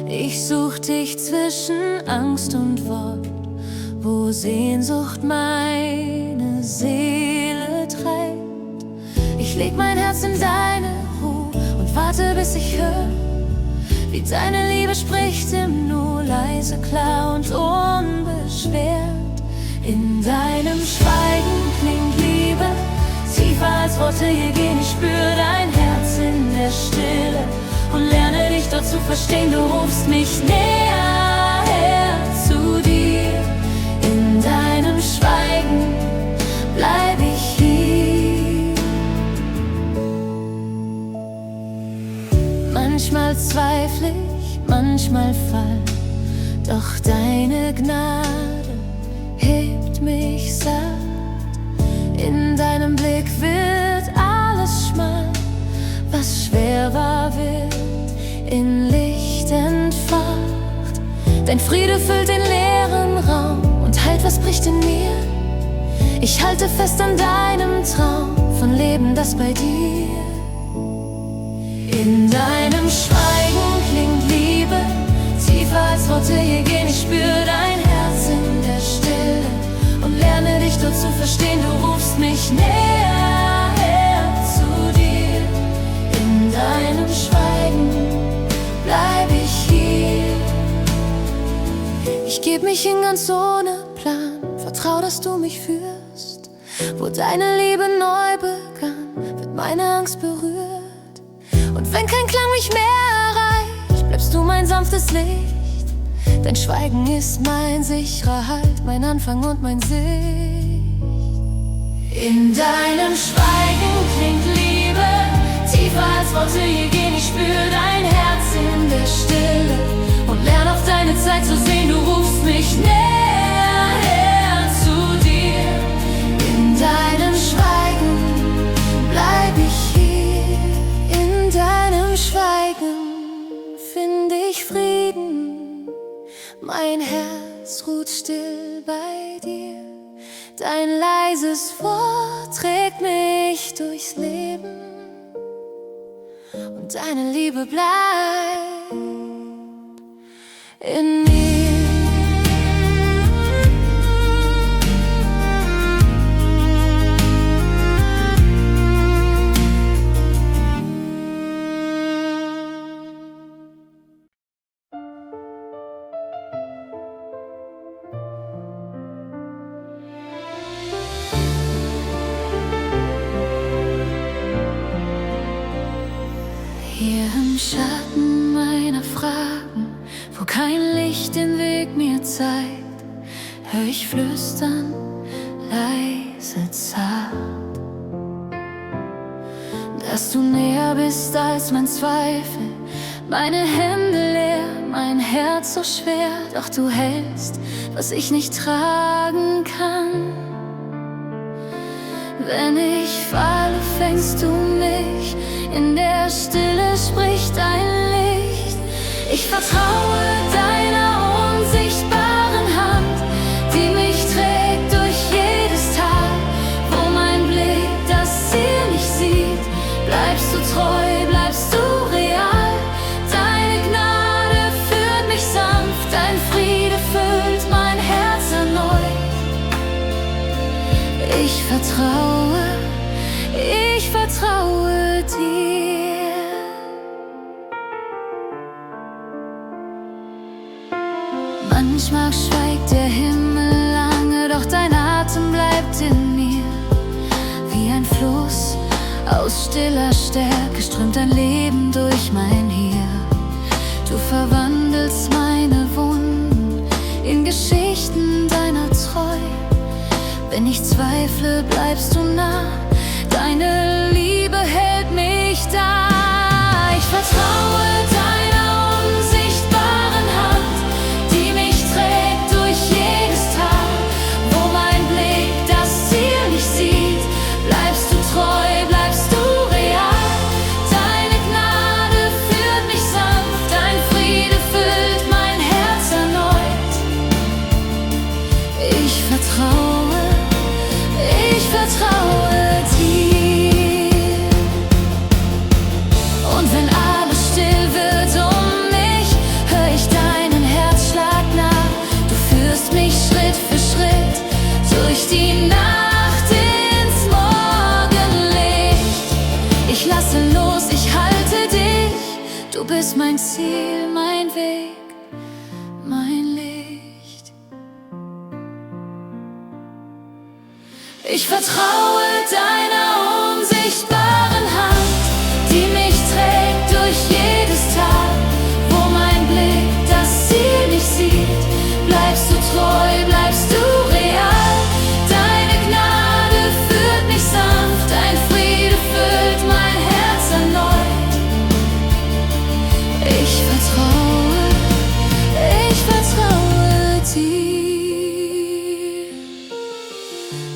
Ich such dich zwischen Angst und Wort, wo Sehnsucht meine Seele treibt. Ich leg mein Herz in deine Ruhe und warte, bis ich höre, wie deine Liebe spricht im Nu, leise, klar und unbeschwert. In deinem Schweigen klingt Liebe tiefer als Worte je gehen. Ich spür dein Herz in der Stille und lerne dich dort zu verstehen. Du rufst mich näher her zu dir. In deinem Schweigen bleib ich hier. Manchmal zweifle ich, manchmal fall, doch deine Gnade hebt mich satt. In deinem Blick wird alles schmal, was schwer war, wird in Licht entfacht. Dein Friede füllt den leeren Raum und heilt, was bricht in mir. Ich halte fest an deinem Traum von Leben, das bei dir. In deinem Schweigen klingt Liebe tiefer als Worte je gehen. Ich spür dein Herz in der Stille und lerne dich dort zu verstehen. Du rufst mich näher her zu dir. In deinem Schweigen bleib ich hier. Ich geb mich hin ganz ohne Plan, vertrau, dass du mich führst. Wo deine Liebe neu begann, wird meine Angst berührt. Und wenn kein Klang mich mehr erreicht, bleibst du mein sanftes Licht. Dein Schweigen ist mein sicherer Halt, mein Anfang und mein Sicht. In deinem Schweigen klingt Liebe tiefer als Worte je gehen. Ich spür dein Herz in der Stille und lerne auf deine Zeit zu sehen. Du rufst mich näher her zu dir. In deinem Schweigen bleib ich hier. In deinem Schweigen find ich Frieden. Mein Herz ruht still bei dir. Dein leises Wort trägt mich durchs Leben und deine Liebe bleibt in mir. Hier im Schatten meiner Fragen, wo kein Licht den Weg mir zeigt, hör ich flüstern, leise, zart, dass du näher bist als mein Zweifel. Meine Hände leer, mein Herz so schwer, doch du hältst, was ich nicht tragen kann. Wenn ich falle, fängst du mich, in der Stille spricht dein Licht. Ich vertraue deiner unsichtbaren Hand, die mich trägt durch jedes Tal. Wo mein Blick das Ziel nicht sieht, bleibst du treu, bleibst du real. Deine Gnade führt mich sanft, dein Friede füllt mein Herz erneut. Ich vertraue dir. Manchmal schweigt der Himmel lange, doch dein Atem bleibt in mir. Wie ein Fluss aus stiller Stärke strömt dein Leben durch mein Hier. Du verwandelst meine Wunden in Geschichten deiner Treu. Wenn ich zweifle, bleibst du nah. Deine Liebe hält mich da. Ich vertraue deiner unsichtbaren Hand, die mich trägt durch jedes Tal. Wo mein Blick das Ziel nicht sieht, bleibst du treu, bleibst du real. Deine Gnade führt mich sanft, dein Friede füllt mein Herz erneut. Ich vertraue dir. bist mein Ziel, mein Weg, mein Licht. Ich vertraue deiner unsichtbaren Hand, die mich trägt durch jedes Tal. Wo mein Blick das Ziel nicht sieht, bleibst du treu, bleibst du real. Deine Gnade führt mich sanft, dein Friede füllt mein Herz erneut. Ich vertraue dir.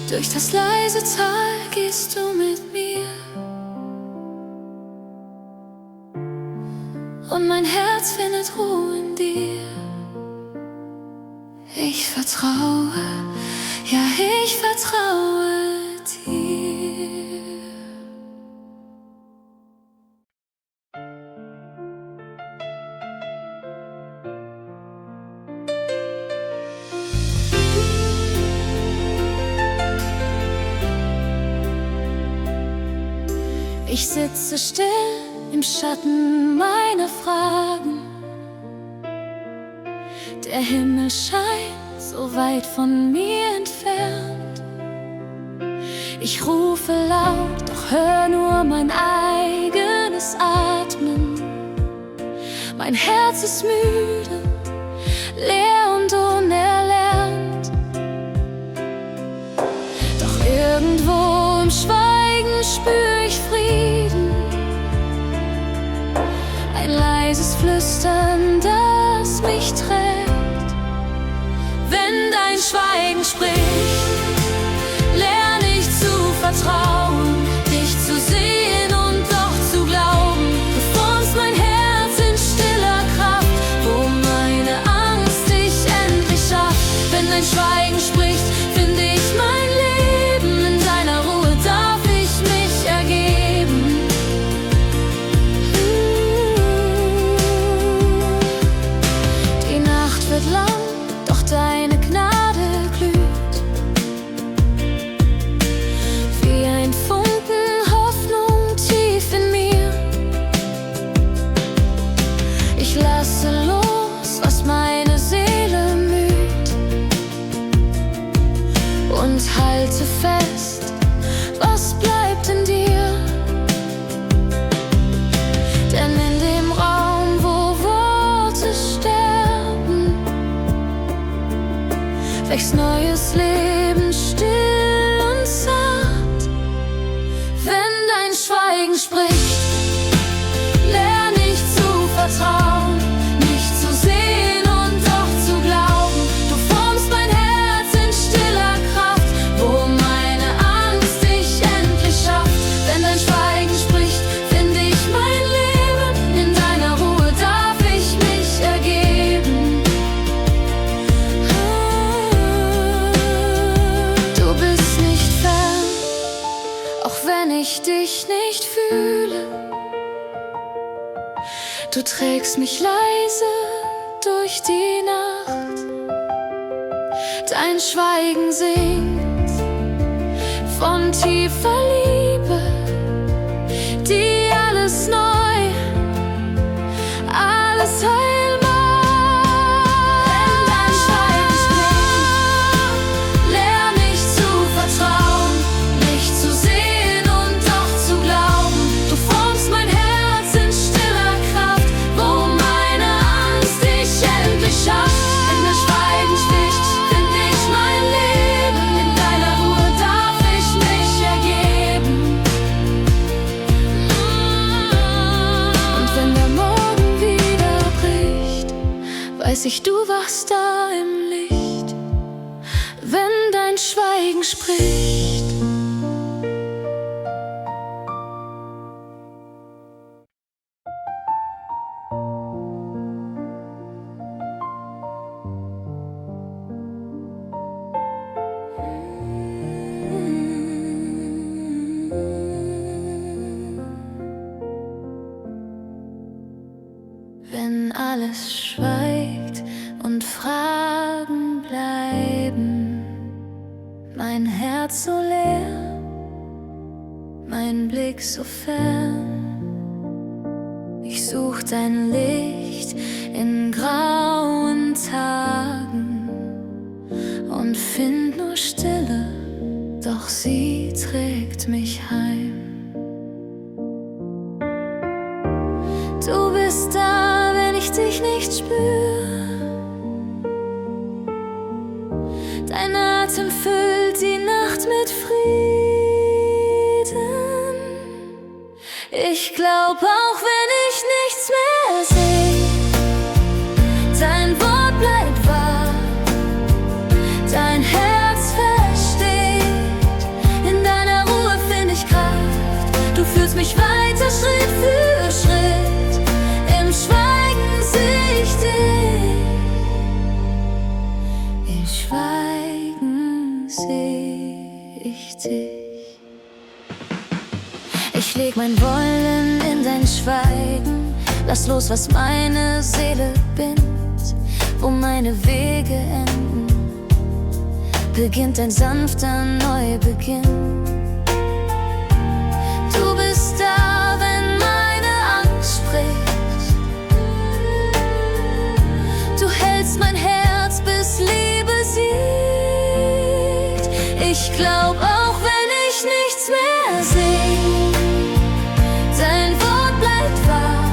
Durch das leise Tal gehst du mit mir, und mein Herz findet Ruhe in dir. Ich vertraue, ja, ich vertraue dir. Ich sitze still im Schatten meiner Fragen. Der Himmel scheint so weit von mir entfernt. Ich rufe laut, doch hör nur mein eigenes Atmen. Mein Herz ist müde, leer und unerlernt. Doch irgendwo im Schweigen spür ich Frieden, ein leises Flüstern, das mich trägt. Wenn dein Schweigen spricht, lerne ich zu vertrauen, dich zu sehen und doch zu glauben. Du formst mein Herz in stiller Kraft, wo meine Angst dich endlich schafft. Wenn dein Schweigen spricht, finde ich mein Leben. In deiner Ruhe darf ich mich ergeben. Die Nacht wird lang, doch deine Gnade glüht wie ein Funken Hoffnung tief in mir. Ich lasse los, was meine Seele müht, und halte fest, was bleibt in dir. Denn in dem Raum, wo Worte sterben, wächst neues Leben still und zart. Wenn dein Schweigen spricht, lerne ich zu vertrauen, mich zu sehen und doch zu glauben. Du formst mein Herz in stiller Kraft, wo meine Angst dich endlich schafft. Wenn dein Schweigen spricht, finde ich mein Leben. In deiner Ruhe darf ich mich ergeben. Du bist nicht fern, auch wenn ich dich nicht fühle. Du trägst mich leise durch die Nacht. Dein Schweigen singt von tiefer Liebe, die alles neu, alles heil macht. Wenn dein Schweigen spricht, lerne ich zu vertrauen, mich zu sehen und doch zu glauben. Du formst mein Herz in stiller Kraft, wo meine Angst dich endlich schafft. Wenn das Schweigen spricht, finde ich mein Leben. In deiner Ruhe darf ich mich ergeben. Und wenn der Morgen wieder bricht, weiß ich, du wachst da im Licht. Wenn dein Schweigen spricht. Wenn alles schweigt und Fragen bleiben, mein Herz so leer, mein Blick so fern, ich such dein Licht in grauen Tagen und find nur Stille, doch sie trägt mich heim. Du bist da, wenn ich dich nicht spür. Dein Atem füllt die Nacht mit Frieden. Ich glaub, auch wenn ich nichts mehr seh, dein Wort bleibt wahr, dein Herz versteht. In deiner Ruhe find ich Kraft, du führst mich weiter Schritt für Schritt. Im Schweigen seh ich dich, im Schweigen seh ich dich. Ich leg mein Wollen in dein Schweigen, lass los, was meine Seele bindet. Wo meine Wege enden, beginnt ein sanfter Neubeginn. Du bist da, wenn meine Angst spricht. Du hältst mein Herz, bis Liebe siegt. Ich glaub, auch wenn ich nichts mehr seh, dein Wort bleibt wahr,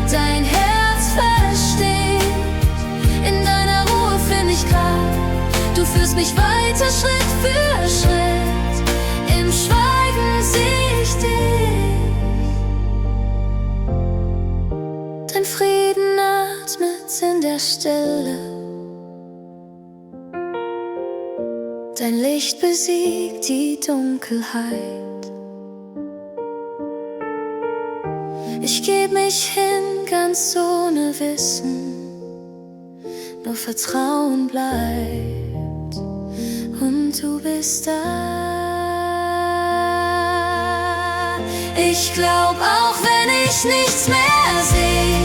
dein Herz versteht. In deiner Ruhe find ich Kraft, du führst mich weiter Schritt für Schritt. Im Schweigen seh ich dich. Dein Frieden atmet in der Stille, dein Licht besiegt die Dunkelheit. Ich geb mich hin, ganz ohne Wissen, nur Vertrauen bleibt und du bist da. Ich glaub, auch wenn ich nichts mehr seh,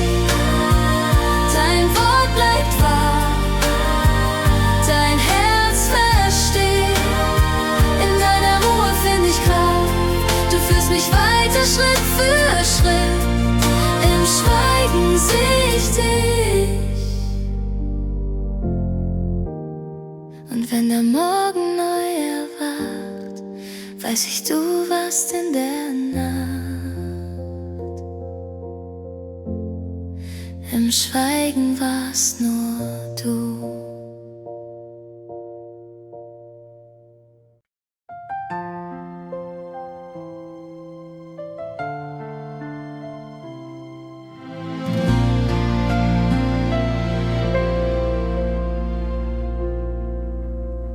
dein Wort bleibt wahr, dein Herz versteht. In deiner Ruhe find ich Kraft, du führst mich weiter Schritt für Schritt. Im Schweigen seh ich dich. Und wenn der Morgen neu erwacht, weiß ich, du warst in der Nacht. Im Schweigen warst nur du.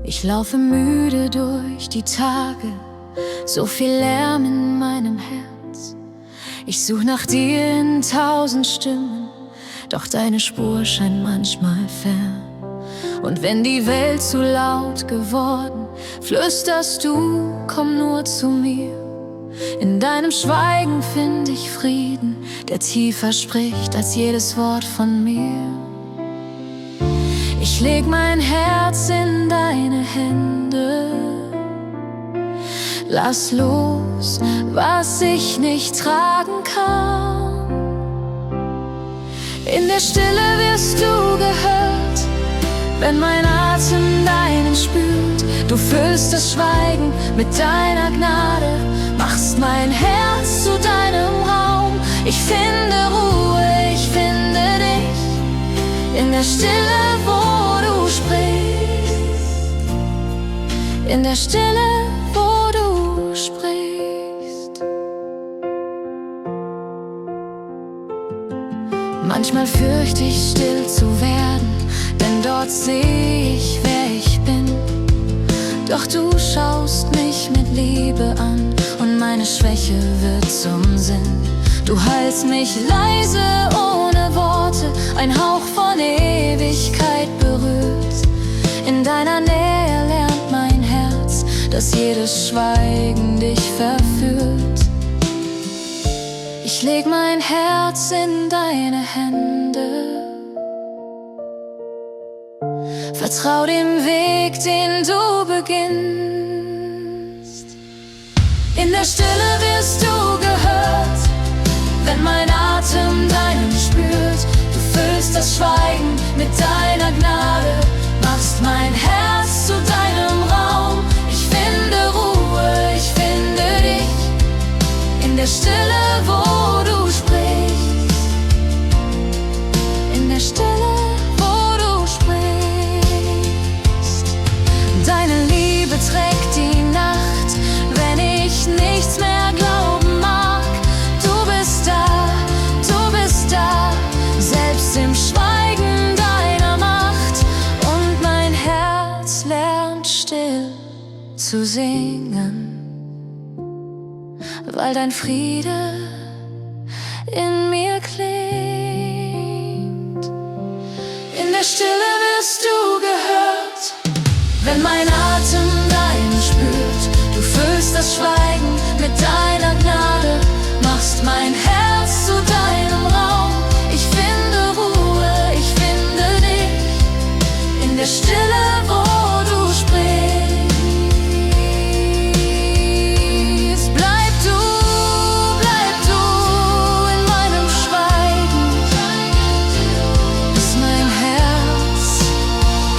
Ich laufe müde durch die Tage, so viel Lärm in meinem Herz. Ich such nach dir in 1000 Stimmen, doch deine Spur scheint manchmal fern. Und wenn die Welt zu laut geworden, flüsterst du, komm nur zu mir. In deinem Schweigen find ich Frieden, der tiefer spricht als jedes Wort von mir. Ich leg mein Herz in deine Hände, lass los, was ich nicht tragen kann. In der Stille wirst du gehört, wenn mein Atem deinen spürt. Du füllst das Schweigen mit deiner Gnade, machst mein Herz zu deinem Raum. Ich finde Ruhe, ich finde dich in der Stille, wo du sprichst. In der Stille, wo du sprichst. Manchmal fürchte ich, still zu werden, denn dort seh ich, wer ich bin. Doch du schaust mich mit Liebe an und meine Schwäche wird zum Sinn. Du hältst mich leise, ohne Worte, ein Hauch von Ewigkeit berührt. In deiner Nähe lernt mein Herz, dass jedes Schweigen dich verführt. Ich leg mein Herz in deine Hände, vertrau dem Weg, den du beginnst. In der Stille wirst du gehört, wenn mein mein Atem deinen spürt. Du füllst das Schweigen mit deiner Gnade, machst mein Herz zu deinem Raum. Ich finde Ruhe, ich finde dich in der Stille, wo du sprichst. In der Stille, wo du sprichst. Deine Liebe trägt die Nacht, wenn ich nichts mehr glauben mag. Du bist da, selbst im Schweigen deiner Macht. Und mein Herz lernt still zu singen, weil dein Friede in mir klingt. In der Stille wirst du gehört, wenn mein Atem deinen spürt. Du füllst das Schweigen mit deiner Gnade, machst mein Herz zu deinem Raum. Ich finde Ruhe, ich finde dich in der Stille, wo du sprichst. Bleib du in meinem Schweigen, bis mein Herz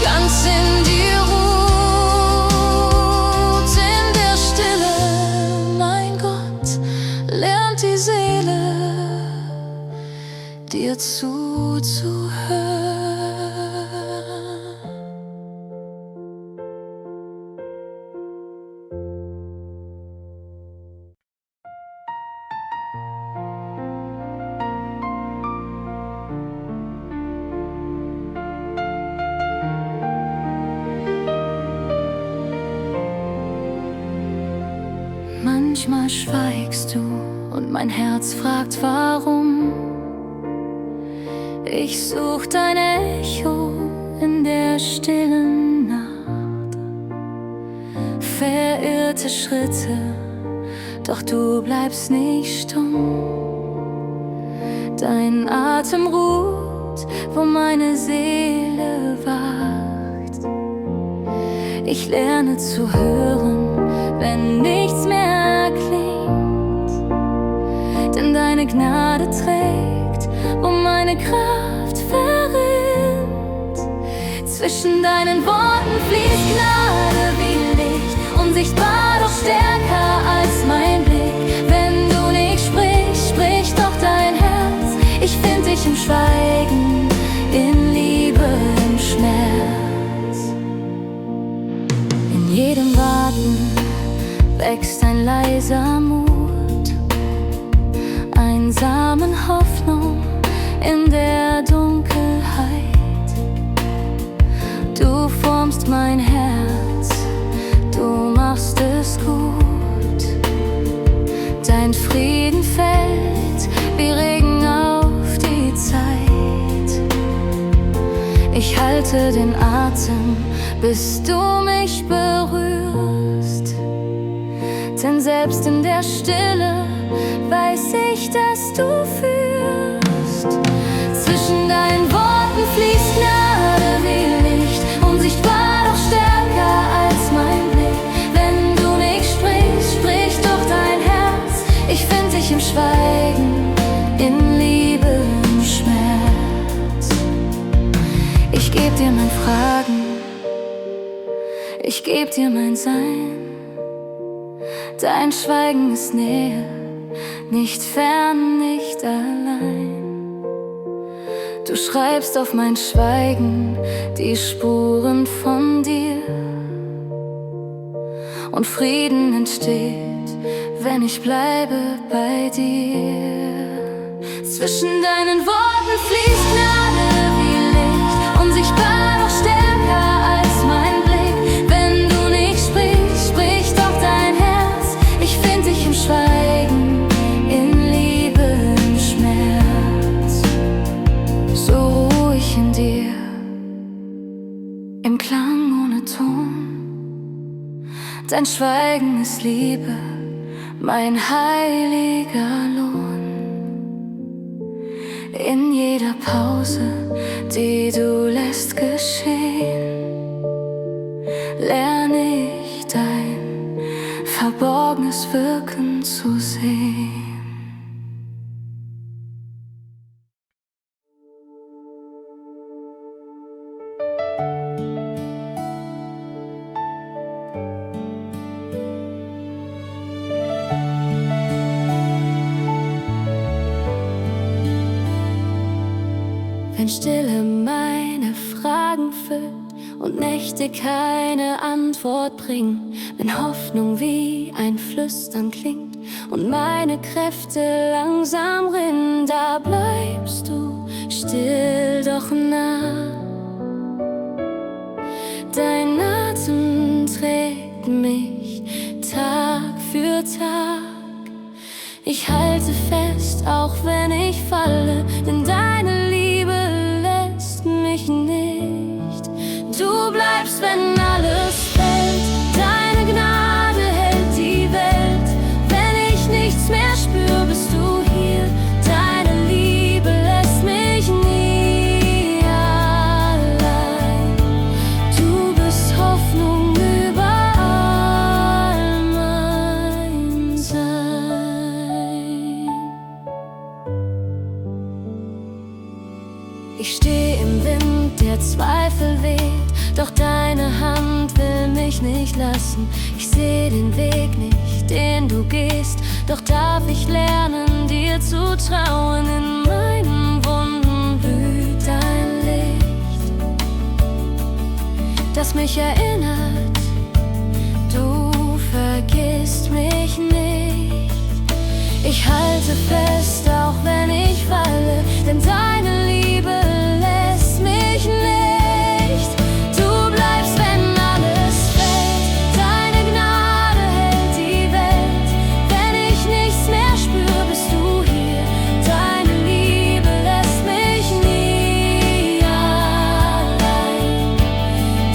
ganz in dir ruht. In der Stille, mein Gott, lernt die Seele, dir zuzuhören. Manchmal schweigst du und mein Herz fragt, warum. Ich such dein Echo in der stillen Nacht. Verirrte Schritte, doch du bleibst nicht stumm. Dein Atem ruht, wo meine Seele wacht. Ich lerne zu hören, wenn nichts mehr klingt, denn deine Gnade trägt, wo meine Kraft verrinnt. Zwischen deinen Worten fließt Gnade wie Licht, unsichtbar doch stärker als mein Blick. Wenn du nicht sprichst, spricht doch dein Herz. Ich find dich im Schweigen, in Liebe, im Schmerz. In jedem Warten wächst ein leiser Mut, einsamen Hoffnung in der Dunkelheit. Du formst mein Herz, du machst es gut. Dein Frieden fällt wie Regen auf die Zeit. Ich halte den Atem, bis du mich berührst, denn selbst in der Stille weiß ich, dass du führst. Zwischen deinen Worten fließt Gnade wie Licht, unsichtbar doch stärker als mein Blick. Wenn du nicht sprichst, spricht doch dein Herz. Ich find dich im Schweigen, in Liebe, im Schmerz. Ich geb dir mein Fragen, ich geb dir mein Sein. Dein Schweigen ist Nähe, nicht fern, nicht allein. Du schreibst auf mein Schweigen die Spuren von dir, und Frieden entsteht, wenn ich bleibe bei dir. Zwischen deinen Worten fließt Gnade wie Licht, unsichtbar doch stärker als mein Blick. Wenn du nicht sprichst, spricht doch dein Herz. Ich find dich im Schweigen, in Liebe, im Schmerz. So ruhig in dir, im Klang ohne Ton. Dein Schweigen ist Liebe, mein heiliger Lohn. In jeder Pause, die du lässt geschehen, lerne ich dein verborgenes Wirken zu sehen. Stille meine Fragen füllt und Nächte keine Antwort bringen, wenn Hoffnung wie ein Flüstern klingt und meine Kräfte langsam rinnen, da bleibst du still, doch nah. Dein Atem trägt mich Tag für Tag. Ich halte fest, auch wenn ich falle, denn deine Liebe lässt mich nicht. Du bleibst, wenn alles fällt, deine Gnade hält die Welt. Wenn ich nichts mehr spür, bist du hier, deine Liebe lässt mich nie allein. Du bist Hoffnung über all mein Sein. Ich steh im Wind, der Zweifel weht, doch deine Hand will mich nicht lassen. Ich seh den Weg nicht, den du gehst, doch darf ich lernen, dir zu trauen. In meinen Wunden blüht dein Licht, das mich erinnert, du vergisst mich nicht. Ich halte fest, auch wenn ich falle, denn deine Liebe lässt mich nicht. Du bleibst, wenn alles fällt, deine Gnade hält die Welt. Wenn ich nichts mehr spür, bist du hier, deine Liebe lässt mich nie allein.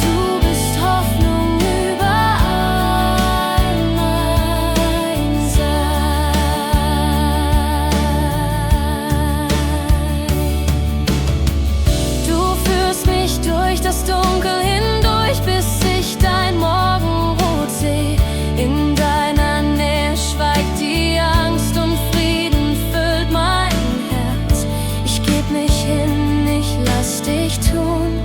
Du bist Hoffnung über all mein Sein. Du führst mich durch das Dunkel hindurch, bis ich dein Morgenrot seh. In deiner Nähe schweigt die Angst und Frieden füllt mein Herz. Ich geb mich hin, ich lass dich tun,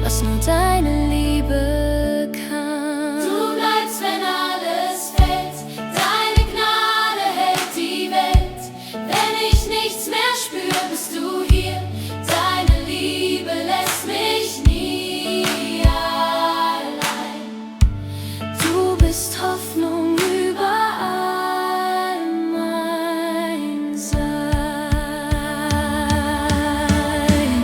was nur deine Liebe kann. Du bleibst, wenn alles fällt, deine Gnade hält die Welt. Wenn ich nichts mehr spür, bist du hier, deine Liebe lässt mich nie allein. Du bist Hoffnung über all mein Sein.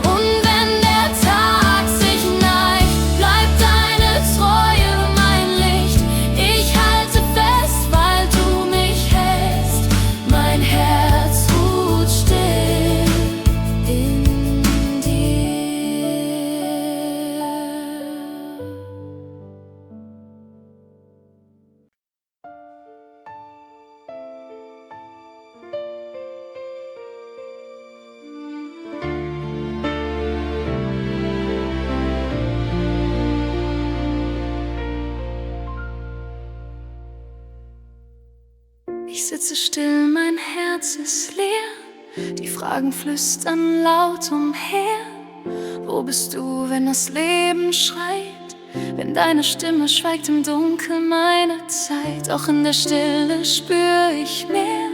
Und wenn der Tag sich neigt, bleibt deine Treue mein Licht. Ich halte fest, weil du mich hältst. Mein Herz ruht still in dir. Ich sitze still, mein Herz ist leer. Die Fragen flüstern laut umher. Wo bist du, wenn das Leben schreit? Wenn deine Stimme schweigt im Dunkeln meiner Zeit. Auch in der Stille spür ich mehr.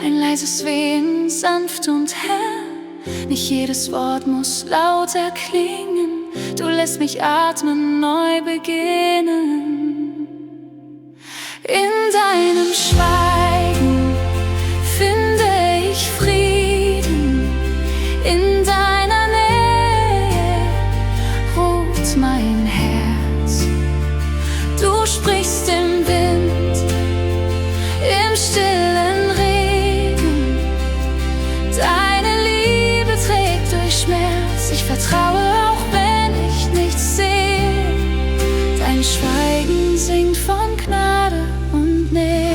Ein leises Wehen, sanft und hell. Nicht jedes Wort muss laut erklingen. Du lässt mich atmen, neu beginnen. In deinem Schweigen finde ich Frieden. In deiner Nähe ruht mein Herz. Du sprichst im Wind, im stillen Regen. Deine Liebe trägt durch Schmerz. Ich vertraue, auch wenn ich nichts sehe. Dein Schweigen singt von Gnade und Nähe.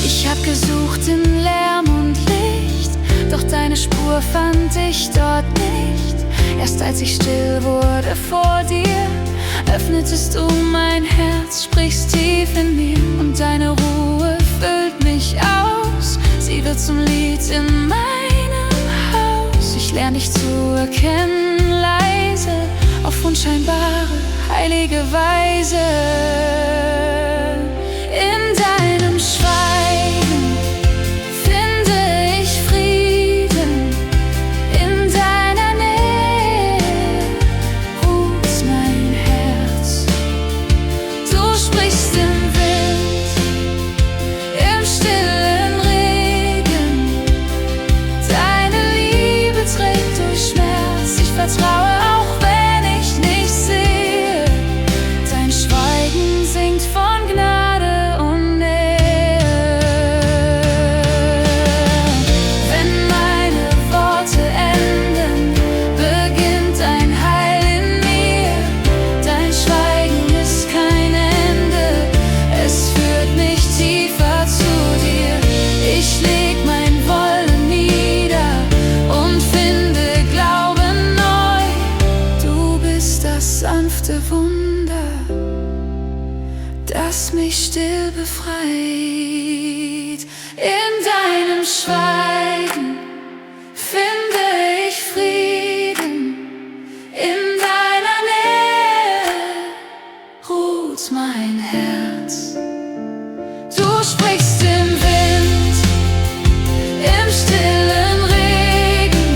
Ich hab gesucht in Lärm und Licht, doch deine Spur fand ich dort nicht. Erst als ich still wurde vor dir, öffnetest du mein Herz, sprichst tief in mir. Und deine Ruhe füllt mich aus, sie wird zum Lied in meinem Haus. Ich lerne dich zu erkennen, leise, auf unscheinbare, heilige Weise. In deinem Schweigen finde ich Frieden. befreit. In deinem Schweigen finde ich Frieden. In deiner Nähe ruht mein Herz. Du sprichst im Wind, im stillen Regen.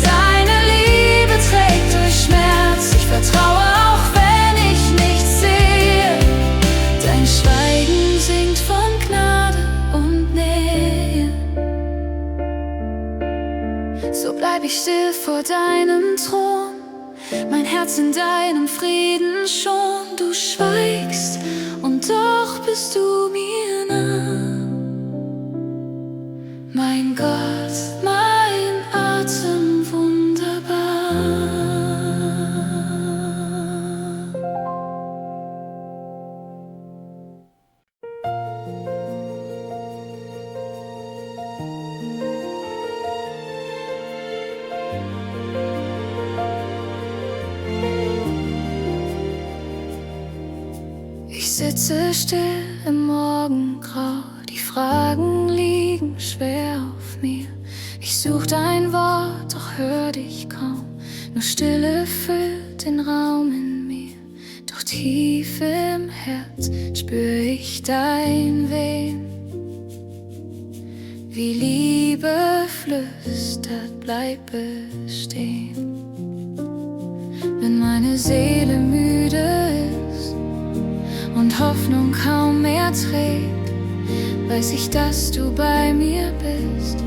Deine Liebe trägt durch Schmerz. Ich vertraue, auch wenn ich nichts sehe. Dein Schweigen singt von Gnade und Nähe. So bleib ich still vor deinem Thron, mein Herz in deinem Frieden schon. Du schweigst und doch bist du mir nah. Mein Gott, mein Atem wunderbar. Ich sitze still im Morgengrau, die Fragen liegen schwer auf mir. Ich such dein Wort, doch hör dich kaum, nur Stille füllt den Raum in mir. Doch tief im Herz spür ich dein Wehen. Wie Liebe flüstert, bleib bestehen. Wenn meine Seele müde ist und Hoffnung kaum mehr trägt, weiß ich, dass du bei mir bist,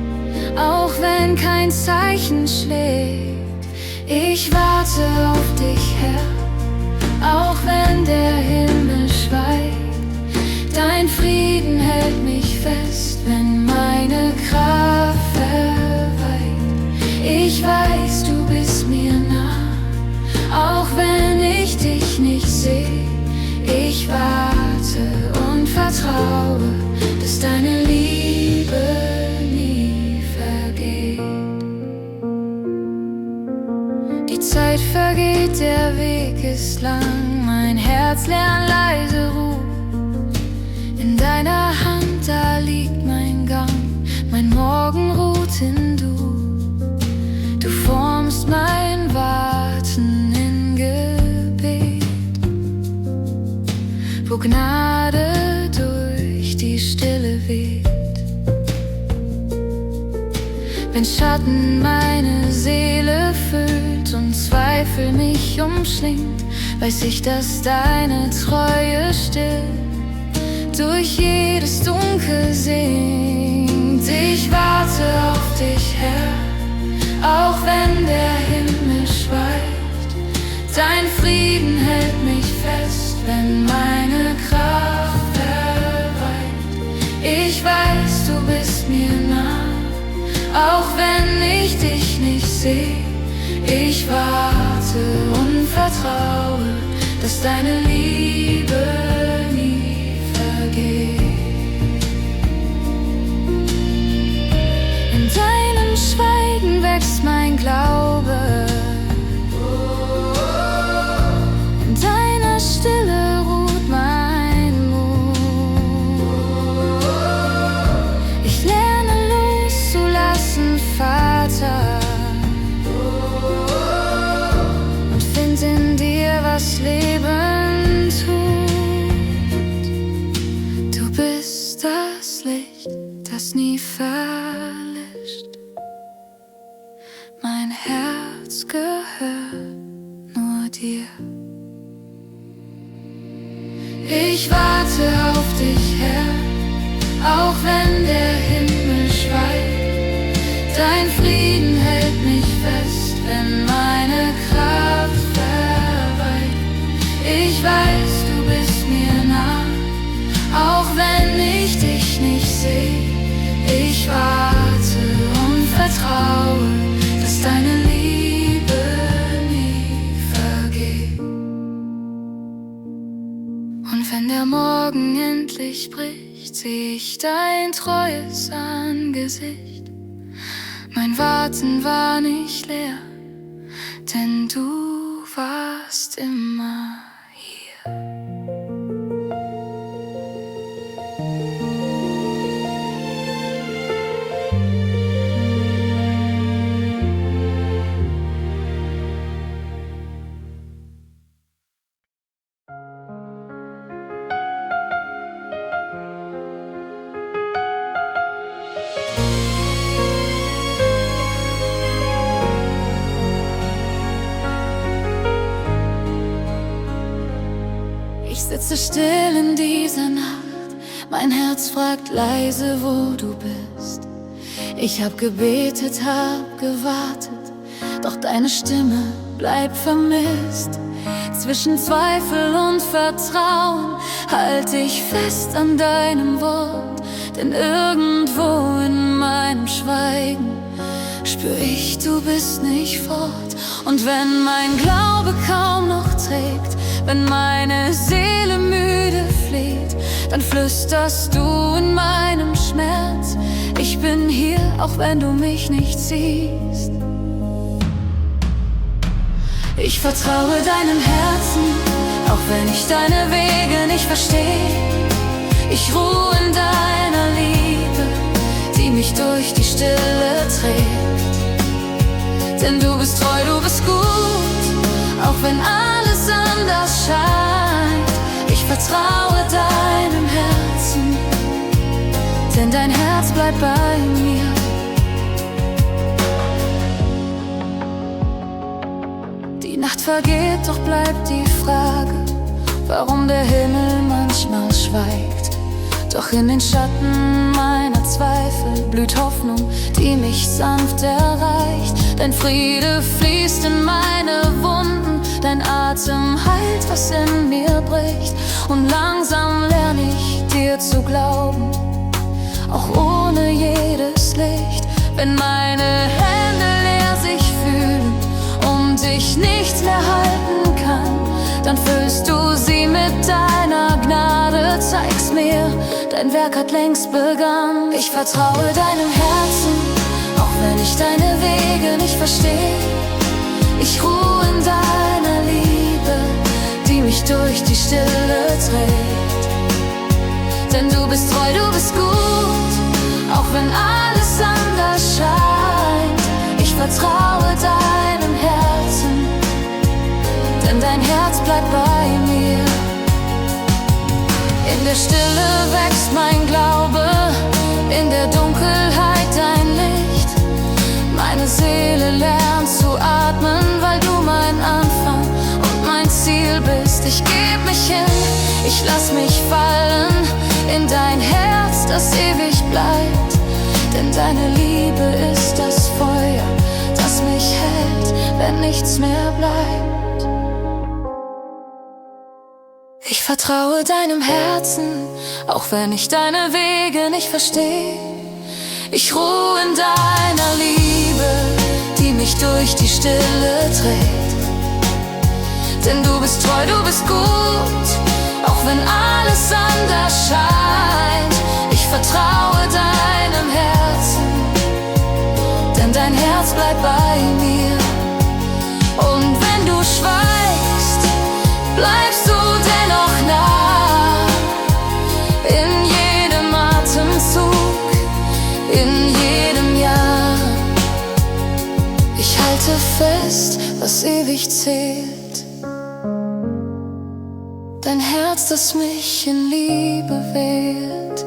auch wenn kein Zeichen schlägt. Ich warte auf dich, Herr, auch wenn der Himmel schweigt. Dein Frieden hält mich fest, wenn meine Kraft verweicht. Ich weiß, du bist mir nah, auch wenn ich dich nicht seh. Ich warte und vertraue, dass deine Liebe nie vergeht. Die Zeit vergeht, der Weg ist lang, mein Herz lernt leise Ruhe. In deiner Hand, da liegt mein Gang, mein Morgen ruht in du. Du formst mein Warten in Gebet, wo Gnade durch die Stille weht. Wenn Schatten meine Seele füllt und Zweifel mich umschlingt, weiß ich, dass deine Treue still durch jedes Dunkel singt. Ich warte auf dich, Herr, auch wenn der Himmel schweigt. Dein Frieden hält mich fest, wenn meine Kraft verweicht. Ich weiß, du bist mir nah, auch wenn ich dich nicht seh. Ich warte und vertraue, dass deine Liebe nie vergeht. In deinem Schweigen wächst mein Glaube. In deiner Stille ruht mein Mut. Ich lerne loszulassen, Vater, und find in dir, was Leben tut. Du bist das Licht, das nie verlischt. Mein Herz gehört nur dir. Ich warte auf dich, Herr, auch wenn der Himmel schweigt. Dein Frieden hält mich fest, wenn meine Kraft verweicht. Ich weiß, du bist mir nah, auch wenn ich dich nicht seh. Ich warte und vertraue, dass deine Liebe nie vergeht. Und wenn der Morgen endlich bricht, seh ich dein treues Angesicht. Mein Warten war nicht leer, denn du warst immer hier. sitze still in dieser Nacht, mein Herz fragt leise, wo du bist. Ich hab gebetet, hab gewartet, doch deine Stimme bleibt vermisst. Zwischen Zweifel und Vertrauen halt ich fest an deinem Wort, denn irgendwo in meinem Schweigen spür ich, du bist nicht fort. Und wenn mein Glaube kaum noch trägt, wenn meine Seele müde fleht, dann flüsterst du in meinem Schmerz: Ich bin hier, auch wenn du mich nicht siehst. Ich vertraue deinem Herzen, auch wenn ich deine Wege nicht verstehe. Ich ruhe in deiner Liebe, die mich durch die Stille trägt. Denn du bist treu, du bist gut, auch wenn alles anders scheint. Ich vertraue deinem Herzen, denn dein Herz bleibt bei mir. Die Nacht vergeht, doch bleibt die Frage, warum der Himmel manchmal schweigt. Doch in den Schatten meiner Zweifel blüht Hoffnung, die mich sanft erreicht. Dein Friede fließt in meine Wunden, dein Atem heilt, was in mir bricht. Und langsam lerne ich dir zu glauben, auch ohne jedes Licht. Wenn meine Hände leer sich fühlen und ich nichts mehr halten kann, dann füllst du sie mit deiner Gnade. Zeig's mir, dein Werk hat längst begann. Ich vertraue deinem Herzen, auch wenn ich deine Wege nicht verstehe. Ich ruhe in deiner Liebe, die mich durch die Stille trägt. Denn du bist treu, du bist gut, auch wenn alles anders scheint. Ich vertraue deinem Herzen, denn dein Herz bleibt bei mir. In der Stille wächst mein Glaube, in der Dunkelheit dein Licht. Meine Seele lernt zu atmen, weil du mein Anfang und mein Ziel bist. Ich geb mich hin, ich lass mich fallen in dein Herz, das ewig bleibt. Denn deine Liebe ist das Feuer, das mich hält, wenn nichts mehr bleibt. Ich vertraue deinem Herzen, auch wenn ich deine Wege nicht verstehe. Ich ruhe in deiner Liebe, die mich durch die Stille trägt. Denn du bist treu, du bist gut, auch wenn alles anders scheint. Ich vertraue deinem Herzen, denn dein Herz bleibt bei mir. Und wenn du schweigst, bleibst du dennoch nah. In jedem Atemzug, in jedem Jahr. Ich halte fest, was ewig zählt. Dein Herz, das mich in Liebe wählt.